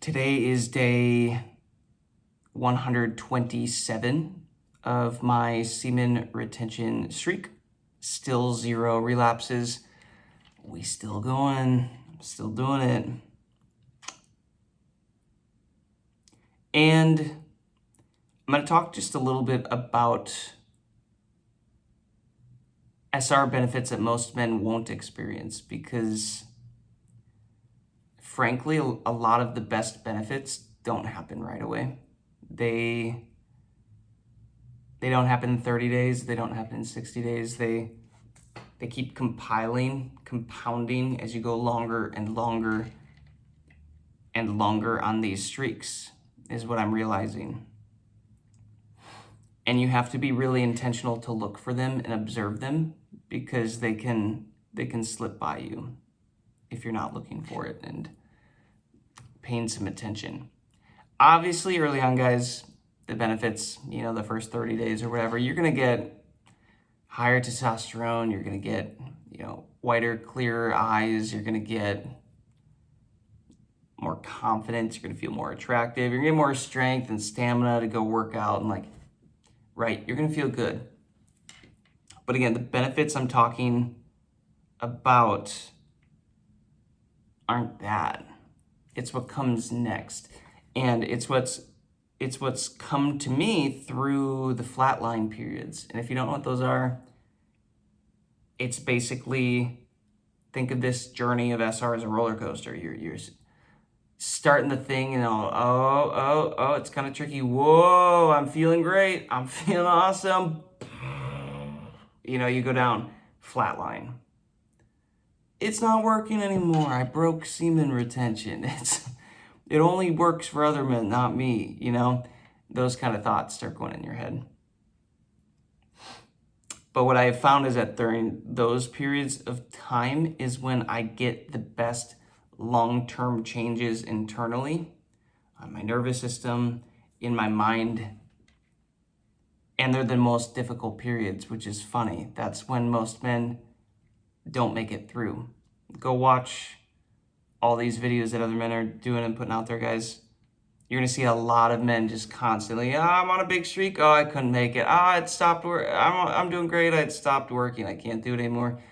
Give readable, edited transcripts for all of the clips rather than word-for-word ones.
Today is day 127 of my semen retention streak. Still 0 relapses. We still going, still doing it. And I'm going to talk just a little bit about SR benefits that most men won't experience, because frankly, a lot of the best benefits don't happen right away. They don't happen in 30 days. They don't happen in 60 days. They keep compounding as you go longer and longer and longer on these streaks, is what I'm realizing. And you have to be really intentional to look for them and observe them, because they can slip by you if you're not looking for it and paying some attention. Obviously, early on, guys, the benefits, the first 30 days or whatever, you're going to get higher testosterone, you're going to get, whiter, clearer eyes, you're going to get more confidence, you're going to feel more attractive, you're going to get more strength and stamina to go work out, and you're going to feel good. But again, the benefits I'm talking about aren't that. It's what comes next. And it's what's come to me through the flatline periods. And if you don't know what those are, it's basically, think of this journey of SR as a roller coaster. You're starting the thing and it's kind of tricky. Whoa, I'm feeling great. I'm feeling awesome. You go down, flatline. It's not working anymore. I broke semen retention. It only works for other men, not me. Those kind of thoughts start going in your head. But what I have found is that during those periods of time is when I get the best long-term changes internally, on my nervous system, in my mind. And they're the most difficult periods, which is funny. That's when most men don't make it through. Go watch all these videos that other men are doing and putting out there, guys. You're going to see a lot of men just constantly, I'm on a big streak. Oh, I couldn't make it. It stopped work. I'm doing great. It stopped working. I can't do it anymore.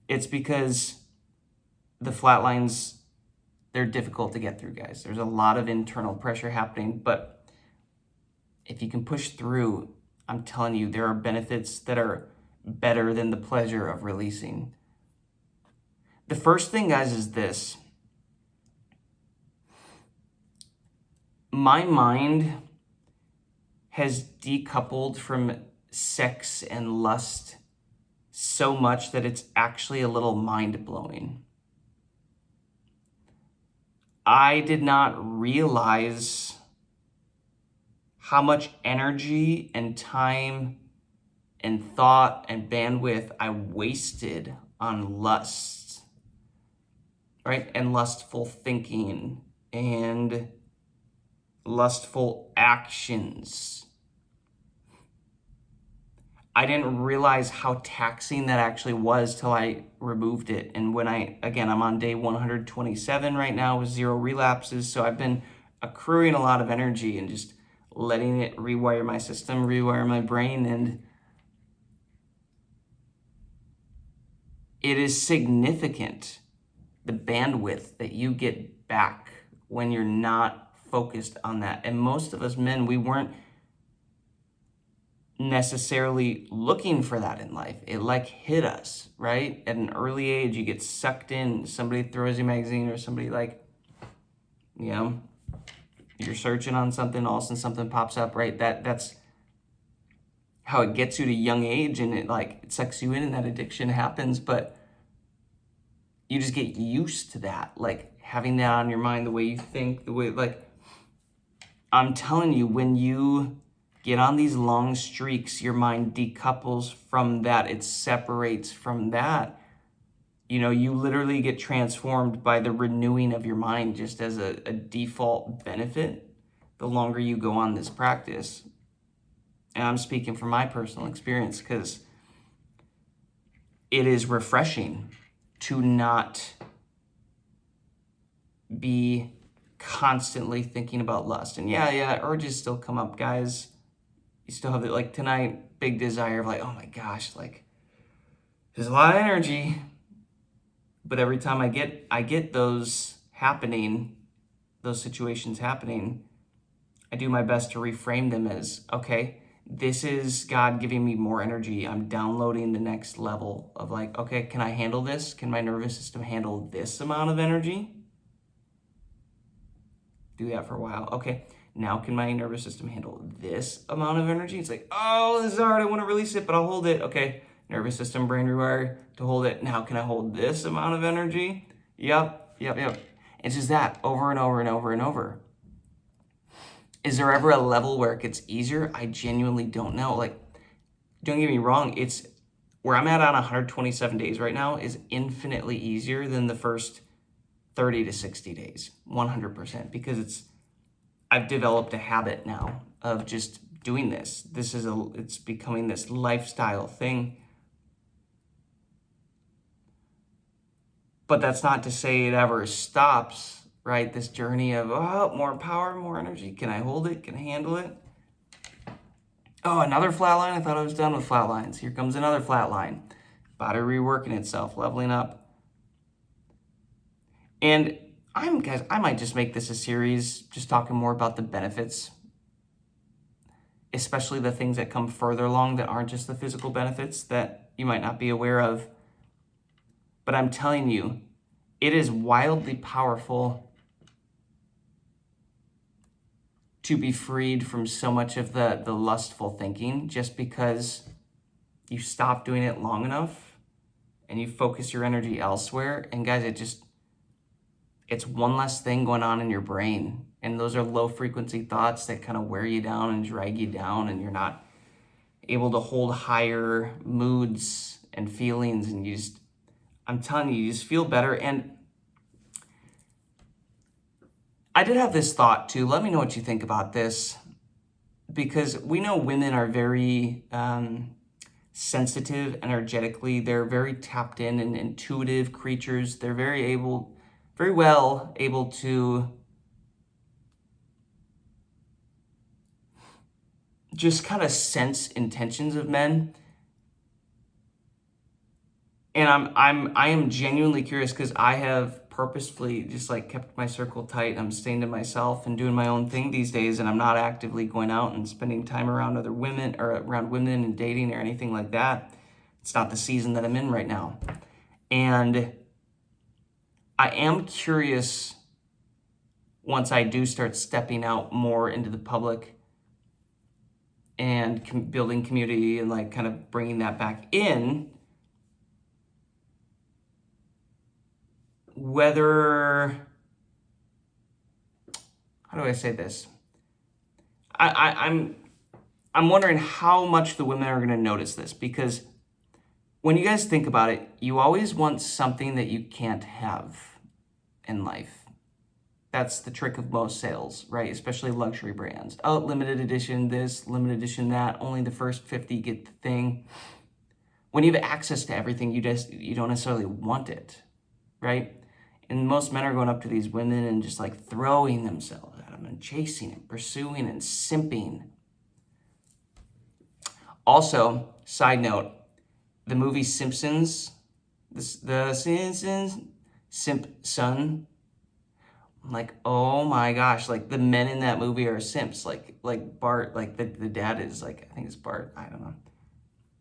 It's because the flatlines, they're difficult to get through, guys. There's a lot of internal pressure happening, but if you can push through, I'm telling you, there are benefits that are better than the pleasure of releasing. The first thing, guys, is this. My mind has decoupled from sex and lust so much that it's actually a little mind-blowing. I did not realize how much energy and time and thought and bandwidth I wasted on lust, right? And lustful thinking and lustful actions. I didn't realize how taxing that actually was till I removed it. And when I'm on day 127 right now with 0 relapses. So I've been accruing a lot of energy and just letting it rewire my system, rewire my brain. And it is significant, the bandwidth that you get back when you're not focused on that. And most of us men, we weren't necessarily looking for that in life. It hit us, right? At an early age, you get sucked in. Somebody throws you a magazine, or somebody you're searching on something, all of a sudden something pops up, right? That's how it gets you to a young age, and it sucks you in, and that addiction happens. But you just get used to that, having that on your mind, the way you think, the way, I'm telling you, when you get on these long streaks, your mind decouples from that. It separates from that. You literally get transformed by the renewing of your mind, just as a default benefit, the longer you go on this practice. And I'm speaking from my personal experience, because it is refreshing to not be constantly thinking about lust. And yeah, urges still come up, guys. You still have it, like tonight, big desire of like, oh my gosh, like there's a lot of energy. But every time I get those happening, those situations happening, I do my best to reframe them as, okay, this is God giving me more energy. I'm downloading the next level of like, okay, can I handle this? Can my nervous system handle this amount of energy? Do that for a while. Okay, now can my nervous system handle this amount of energy? It's like, oh, this is hard. I want to release it, but I'll hold it. Okay, nervous system, brain rewire to hold it. Now can I hold this amount of energy? Yep. It's just that over and over and over and over. Is there ever a level where it gets easier? I genuinely don't know. Like, don't get me wrong, it's where I'm at on 127 days right now is infinitely easier than the first 30 to 60 days, 100%, because I've developed a habit now of just doing this. It's becoming this lifestyle thing. But that's not to say it ever stops. Right? This journey of, oh, more power, more energy. Can I hold it? Can I handle it? Oh, another flatline? I thought I was done with flatlines. Here comes another flatline. Body reworking itself, leveling up. And guys, I might just make this a series, just talking more about the benefits, especially the things that come further along that aren't just the physical benefits that you might not be aware of. But I'm telling you, it is wildly powerful to be freed from so much of the lustful thinking, just because you stop doing it long enough and you focus your energy elsewhere. And guys, it's one less thing going on in your brain. And those are low frequency thoughts that kind of wear you down and drag you down, and you're not able to hold higher moods and feelings. And I'm telling you just feel better. And I did have this thought too. Let me know what you think about this, because we know women are very sensitive energetically. They're very tapped in and intuitive creatures. They're very well able to just kind of sense intentions of men. And I am genuinely curious, because I have purposefully just like kept my circle tight. I'm staying to myself and doing my own thing these days, and I'm not actively going out and spending time around other women or around women and dating or anything like that. It's not the season that I'm in right now. And I am curious, once I do start stepping out more into the public and building community and like kind of bringing that back in, whether, how do I say this? I'm wondering how much the women are going to notice this, because when you guys think about it, you always want something that you can't have in life. That's the trick of most sales, right? Especially luxury brands. Oh, limited edition this, limited edition that, only the first 50 get the thing. When you have access to everything, you don't necessarily want it, right? And most men are going up to these women and just like throwing themselves at them and chasing and pursuing and simping. Also, side note, the movie Simpsons, the Simpsons, Simp Son. I'm like, oh my gosh, like the men in that movie are simps. Like Bart, like the dad is like, I think it's Bart, I don't know.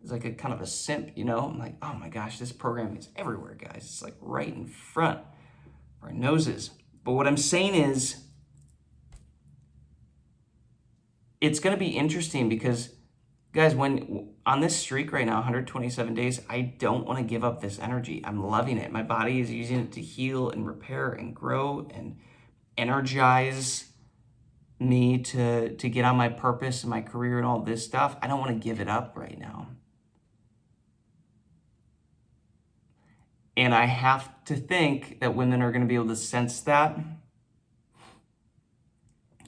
It's like a kind of a simp, you know? I'm like, oh my gosh, this program is everywhere, guys. It's like right in front of our noses. But what I'm saying is, it's going to be interesting because, guys, when on this streak right now, 127 days, I don't want to give up this energy. I'm loving it. My body is using it to heal and repair and grow and energize me to get on my purpose and my career and all this stuff. I don't want to give it up right now. And I have to think that women are going to be able to sense that.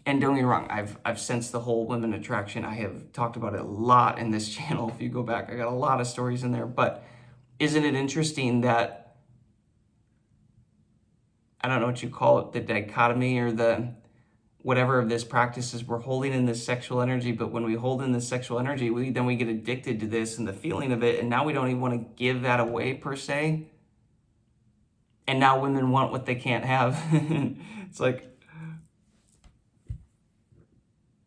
And don't get me wrong, I've sensed the whole women attraction. I have talked about it a lot in this channel. If you go back, I got a lot of stories in there. But isn't it interesting that I don't know what you call it, the dichotomy or the whatever of this practice is we're holding in this sexual energy, but when we hold in this sexual energy, then we get addicted to this and the feeling of it, and now we don't even want to give that away per se. And now women want what they can't have. It's like,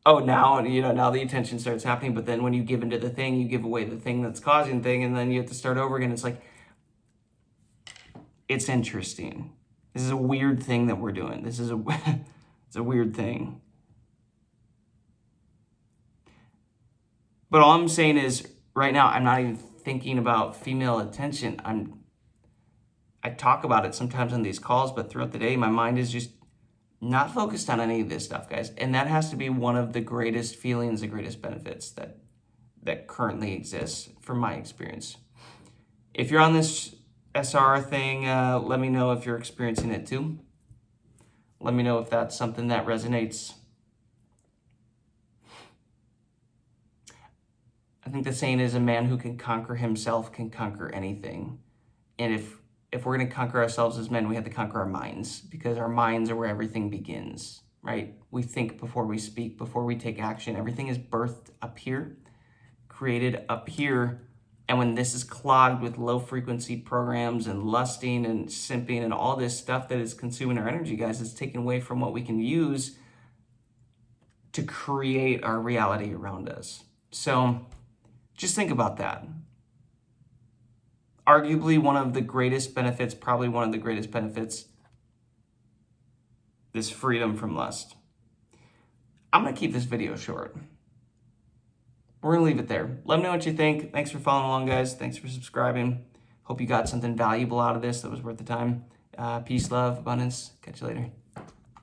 oh, now the attention starts happening, but then when you give into the thing, you give away the thing that's causing the thing, and then you have to start over again. It's like, it's interesting. This is a weird thing that we're doing. This is it's a weird thing. But all I'm saying is, right now, I'm not even thinking about female attention. I talk about it sometimes on these calls, but throughout the day, my mind is just not focused on any of this stuff, guys. And that has to be one of the greatest feelings, the greatest benefits that currently exists from my experience. If you're on this SR thing, let me know if you're experiencing it too. Let me know if that's something that resonates. I think the saying is, a man who can conquer himself can conquer anything. And if we're going to conquer ourselves as men, we have to conquer our minds, because our minds are where everything begins, right? We think before we speak, before we take action. Everything is birthed up here, created up here. And when this is clogged with low frequency programs and lusting and simping and all this stuff that is consuming our energy, guys, it's taken away from what we can use to create our reality around us. So just think about that. Arguably one of the greatest benefits, probably one of the greatest benefits, this freedom from lust. I'm going to keep this video short. We're going to leave it there. Let me know what you think. Thanks for following along, guys. Thanks for subscribing. Hope you got something valuable out of this that was worth the time. Peace, love, abundance. Catch you later.